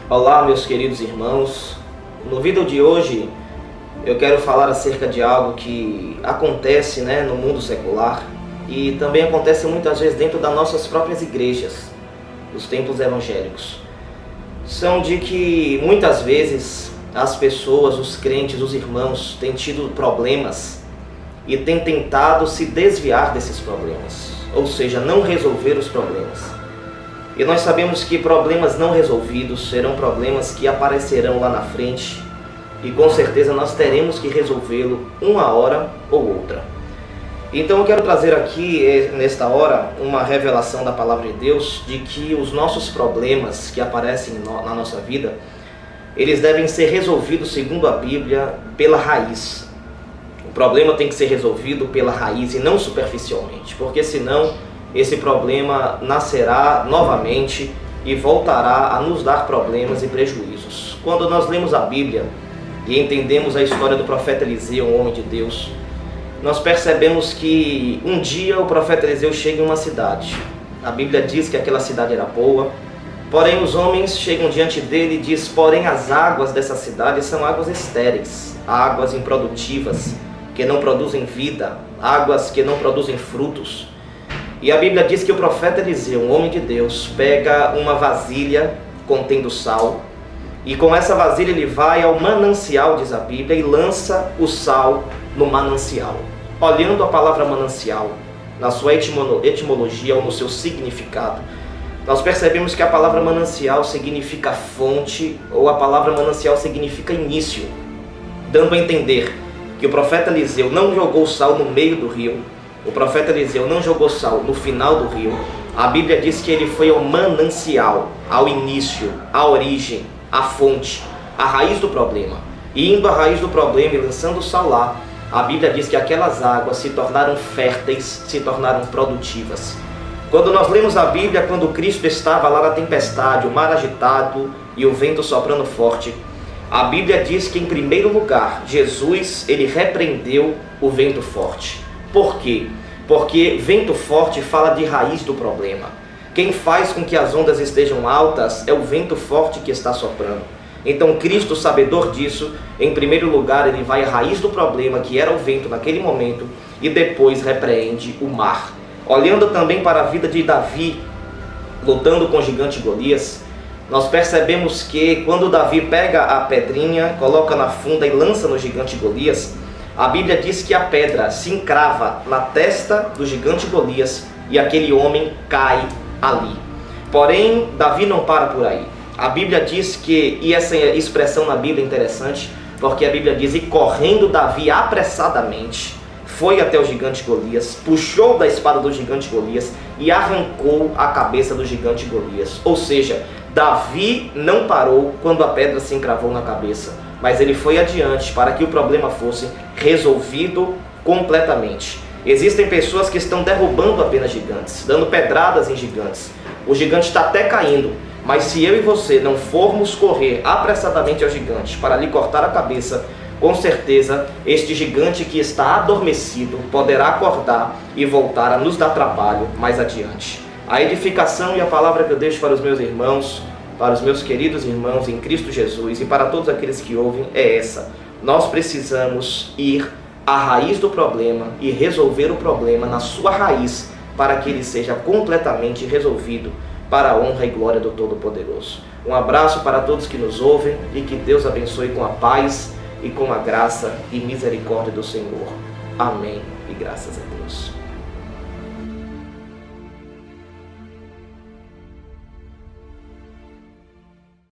Olá, meus queridos irmãos. No vídeo de hoje eu quero falar acerca de algo que acontece, no mundo secular e também acontece muitas vezes dentro das nossas próprias igrejas, os templos evangélicos. São de que muitas vezes as pessoas, os crentes, os irmãos têm tido problemas e têm tentado se desviar desses problemas, ou seja, não resolver os problemas. E nós sabemos que problemas não resolvidos serão problemas que aparecerão lá na frente e com certeza nós teremos que resolvê-lo uma hora ou outra. Então eu quero trazer aqui, nesta hora, uma revelação da Palavra de Deus de que os nossos problemas que aparecem na nossa vida, eles devem ser resolvidos, segundo a Bíblia, pela raiz. O problema tem que ser resolvido pela raiz e não superficialmente, porque senão esse problema nascerá novamente e voltará a nos dar problemas e prejuízos. Quando nós lemos a Bíblia e entendemos a história do profeta Eliseu, um homem de Deus, nós percebemos que um dia o profeta Eliseu chega em uma cidade. A Bíblia diz que aquela cidade era boa, porém os homens chegam diante dele e diz: porém as águas dessa cidade são águas estéreis, águas improdutivas, que não produzem vida, águas que não produzem frutos. E a Bíblia diz que o profeta Eliseu, um homem de Deus, pega uma vasilha contendo sal, e com essa vasilha ele vai ao manancial, diz a Bíblia, e lança o sal no manancial. Olhando a palavra manancial, na sua etimologia ou no seu significado, nós percebemos que a palavra manancial significa fonte, ou a palavra manancial significa início, dando a entender que o profeta Eliseu não jogou sal no meio do rio, o profeta Eliseu não jogou sal no final do rio. A Bíblia diz que ele foi ao manancial, ao início, à origem, à fonte, à raiz do problema. E indo à raiz do problema e lançando o sal lá, a Bíblia diz que aquelas águas se tornaram férteis, se tornaram produtivas. Quando nós lemos a Bíblia, quando Cristo estava lá na tempestade, o mar agitado e o vento soprando forte, a Bíblia diz que em primeiro lugar, Jesus, ele repreendeu o vento forte. Por quê? Porque vento forte fala de raiz do problema. Quem faz com que as ondas estejam altas é o vento forte que está soprando. Então Cristo, sabedor disso, em primeiro lugar ele vai à raiz do problema, que era o vento naquele momento, e depois repreende o mar. Olhando também para a vida de Davi, lutando com o gigante Golias, nós percebemos que quando Davi pega a pedrinha, coloca na funda e lança no gigante Golias, a Bíblia diz que a pedra se encrava na testa do gigante Golias e aquele homem cai ali. Porém, Davi não para por aí. A Bíblia diz que, e essa expressão na Bíblia é interessante, porque a Bíblia diz: e correndo Davi apressadamente, foi até o gigante Golias, puxou da espada do gigante Golias e arrancou a cabeça do gigante Golias. Ou seja, Davi não parou quando a pedra se encravou na cabeça, mas ele foi adiante para que o problema fosse resolvido completamente. Existem pessoas que estão derrubando apenas gigantes, dando pedradas em gigantes. O gigante está até caindo, mas se eu e você não formos correr apressadamente ao gigante para lhe cortar a cabeça, com certeza este gigante que está adormecido poderá acordar e voltar a nos dar trabalho mais adiante. A edificação e a palavra que eu deixo para os meus irmãos, para os meus queridos irmãos em Cristo Jesus e para todos aqueles que ouvem é essa: nós precisamos ir à raiz do problema e resolver o problema na sua raiz para que ele seja completamente resolvido para a honra e glória do Todo-Poderoso. Um abraço para todos que nos ouvem e que Deus abençoe com a paz e com a graça e misericórdia do Senhor. Amém e graças a Deus.